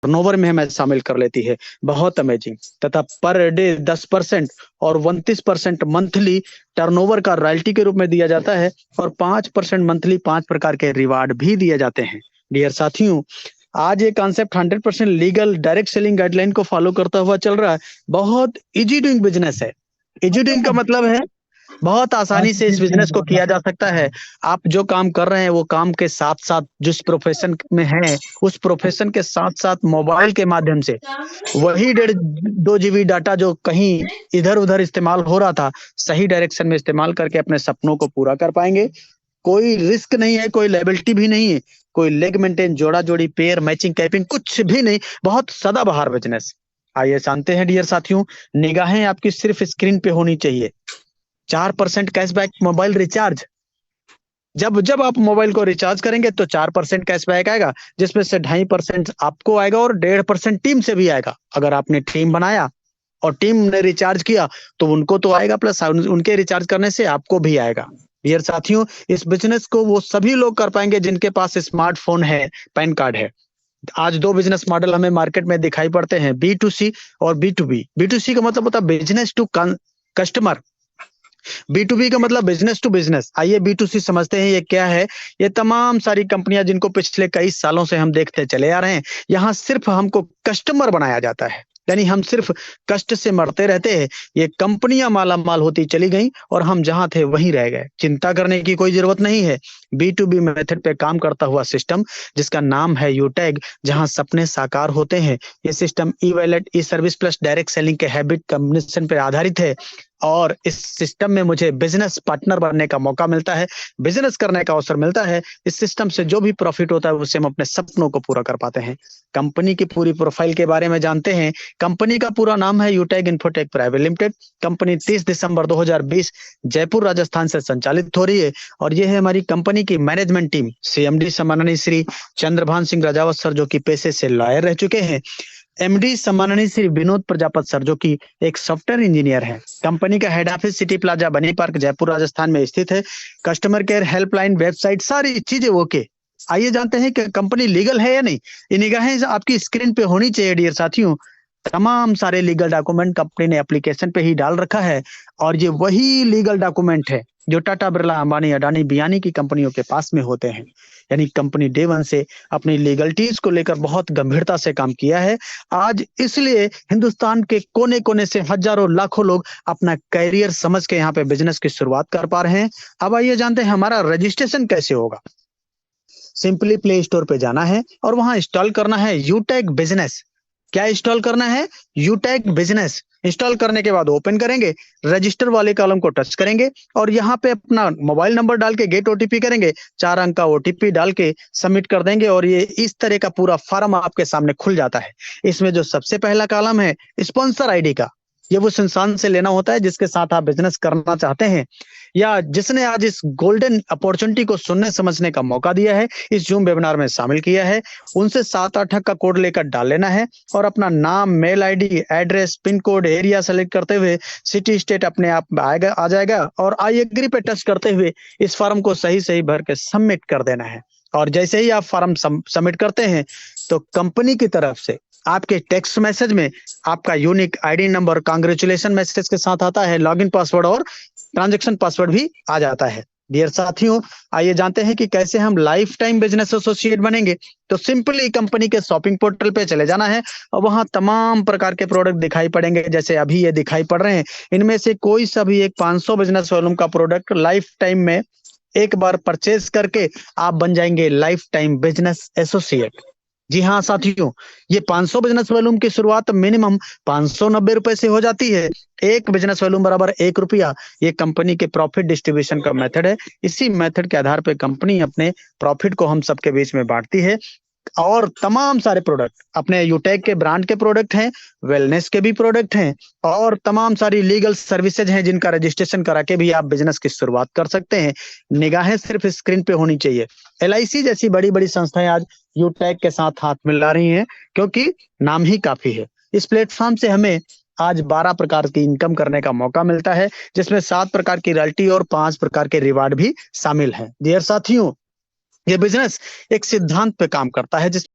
Turnover में हमें शामिल कर लेती है। बहुत अमेजिंग। तथा पर डे 10% और 29% मंथली टर्नओवर का रॉयल्टी के रूप में दिया जाता है और 5% मंथली 5 प्रकार के रिवार्ड भी दिए जाते हैं। डियर साथियों, आज ये concept 100% legal direct selling guideline को फॉलो करता हुआ चल रहा है। बहुत इजी डूइंग बिजनेस है। इजी डूइंग का मतलब है बहुत आसानी से इस बिजनेस को किया जा सकता है। आप जो काम कर रहे हैं वो काम के साथ साथ जिस प्रोफेशन में हैं उस प्रोफेशन के साथ साथ मोबाइल के माध्यम से वही 1.5-2 GB डाटा जो कहीं इधर उधर इस्तेमाल हो रहा था, सही डायरेक्शन में इस्तेमाल करके अपने सपनों को पूरा कर पाएंगे। कोई रिस्क नहीं है, कोई लायबिलिटी भी नहीं है, कोई लेग मेंटेन, जोड़ा जोड़ी, पेयर मैचिंग, कैपिंग कुछ भी नहीं। बहुत सदाबहार बिजनेस। आइए जानते हैं डियर साथियों, निगाहें आपकी सिर्फ स्क्रीन पे होनी चाहिए। 4% कैशबैक मोबाइल रिचार्ज। जब जब आप मोबाइल को रिचार्ज करेंगे तो 4% कैशबैक आएगा, जिसमें से 2.5% आपको आएगा और 1.5% टीम से भी आएगा। अगर आपने टीम बनाया और टीम ने रिचार्ज किया तो उनको तो आएगा, प्लस उनके रिचार्ज करने से आपको भी आएगा। डियर साथियों, इस बिजनेस को वो सभी लोग कर पाएंगे जिनके पास स्मार्टफोन है, पैन कार्ड है। आज 2 बिजनेस मॉडल हमें मार्केट में दिखाई पड़ते हैं, B2C और B2B। B2C का मतलब होता है बिजनेस टू कस्टमर, B2B का मतलब बिजनेस टू बिजनेस। आइए B2C समझते हैं ये क्या है। ये तमाम सारी कंपनियां जिनको पिछले कई सालों से हम देखते चले आ रहे हैं, यहाँ सिर्फ हमको कस्टमर बनाया जाता है, यानी हम सिर्फ कष्ट से मरते रहते हैं। ये कंपनियां माला माल होती चली गई और हम जहां थे वहीं रह गए। चिंता करने की कोई जरूरत नहीं है। B2B मेथड पे काम करता हुआ सिस्टम जिसका नाम है यूटैग, जहां सपने साकार होते हैं। ये सिस्टम ई वैलेट, ई सर्विस प्लस डायरेक्ट सेलिंग के हैबिट कम्युनिकेशन पर आधारित है और इस सिस्टम में मुझे बिजनेस पार्टनर बनने का मौका मिलता है, बिजनेस करने का अवसर मिलता है। इस सिस्टम से जो भी प्रॉफिट होता है उससे हम अपने सपनों को पूरा कर पाते हैं। कंपनी की पूरी प्रोफाइल के बारे में जानते हैं। कंपनी का पूरा नाम है यूटैग इन्फोटेक प्राइवेट लिमिटेड। कंपनी 30 दिसंबर 2020 जयपुर राजस्थान से संचालित हो रही है और ये है हमारी कंपनी की मैनेजमेंट टीम। CMD सम्माननीय श्री चंद्रभान सिंह राजावत सर, जो कि पेशे से लॉयर रह चुके हैं। MD सम्माननीय श्री विनोद प्रजापत सर, जो कि एक सॉफ्टवेयर इंजीनियर है। कंपनी का हेड ऑफिस सिटी प्लाजा बनी पार्क जयपुर राजस्थान में स्थित है। कस्टमर केयर हेल्पलाइन, वेबसाइट, सारी चीजें ओके। आइए जानते हैं कि कंपनी लीगल है या नहीं। ये निगाहें आपकी स्क्रीन पे होनी चाहिए डियर साथियों। तमाम सारे लीगल डॉक्यूमेंट कंपनी ने एप्लीकेशन पे ही डाल रखा है और ये वही लीगल डॉक्यूमेंट है जो टाटा, बिरला, अंबानी, अडानी, बियानी की कंपनियों के पास में होते हैं। यानी कंपनी डे 1 से अपनी लीगलिटीज को लेकर बहुत गंभीरता से काम किया है। आज इसलिए हिंदुस्तान के कोने कोने से हजारों लाखों लोग अपना कैरियर समझ के यहाँ पे बिजनेस की शुरुआत कर पा रहे हैं। अब आइए जानते हैं हमारा रजिस्ट्रेशन कैसे होगा। सिंपली प्ले स्टोर पे जाना है और वहां इंस्टॉल करना है यूटैग बिजनेस। क्या इंस्टॉल करना है? यूटैग बिजनेस। इंस्टॉल करने के बाद ओपन करेंगे, रजिस्टर वाले कॉलम को टच करेंगे और यहाँ पे अपना मोबाइल नंबर डाल के गेट OTP करेंगे। 4 अंक का OTP डाल के सबमिट कर देंगे और ये इस तरह का पूरा फॉर्म आपके सामने खुल जाता है। इसमें जो सबसे पहला कॉलम है स्पॉन्सर ID का, ये वो इंसान से लेना होता है जिसके साथ आप बिजनेस करना चाहते हैं या जिसने आज इस गोल्डन अपॉर्चुनिटी को सुनने समझने का मौका दिया है, इस जूम वेबिनार में शामिल किया है। उनसे 7-8 अंक का कोड लेकर डाल लेना है और अपना नाम, mail ID, address, pin code, area select करते हुए सिटी स्टेट अपने आप आ जाएगा और आई एग्री पे टच करते हुए इस फॉर्म को सही सही भर के सबमिट कर देना है। और जैसे ही आप फॉर्म सबमिट करते हैं तो कंपनी की तरफ से आपके टेक्स्ट मैसेज में आपका unique ID number congratulation message के साथ आता है, लॉगिन पासवर्ड और ट्रांजैक्शन पासवर्ड भी आ जाता है। डियर साथियों, आइए जानते हैं कि कैसे हम लाइफ टाइम बिजनेस एसोसिएट बनेंगे। तो सिंपली कंपनी के शॉपिंग पोर्टल पे चले जाना है और वहां तमाम प्रकार के प्रोडक्ट दिखाई पड़ेंगे, जैसे अभी ये दिखाई पड़ रहे हैं। इनमें से कोई सा भी एक 500 बिजनेस वॉल्यूम का प्रोडक्ट लाइफ टाइम में एक बार परचेज करके आप बन जाएंगे लाइफ टाइम बिजनेस एसोसिएट। जी हाँ साथियों, ये 500 बिजनेस वॉल्यूम की शुरुआत मिनिमम 590 रुपए से हो जाती है। एक बिजनेस वॉल्यूम बराबर 1 रुपया। ये कंपनी के प्रॉफिट डिस्ट्रीब्यूशन का मेथड है। इसी मेथड के आधार पर कंपनी अपने प्रॉफिट को हम सबके बीच में बांटती है और तमाम सारे प्रोडक्ट अपने यूटैग के ब्रांड के प्रोडक्ट हैं, वेलनेस के भी प्रोडक्ट हैं और तमाम सारी लीगल सर्विसेज हैं जिनका रजिस्ट्रेशन करा के भी आप बिजनेस की शुरुआत कर सकते हैं। निगाहें सिर्फ स्क्रीन पे होनी चाहिए। LIC जैसी बड़ी बड़ी संस्थाएं आज यूटैग के साथ हाथ मिला रही हैं क्योंकि नाम ही काफी है। इस प्लेटफॉर्म से हमें आज 12 प्रकार की इनकम करने का मौका मिलता है, जिसमें 7 प्रकार की रॉयल्टी और 5 प्रकार के रिवार्ड भी शामिल हैं। डियर साथियों, ये बिजनेस एक सिद्धांत पे काम करता है जिस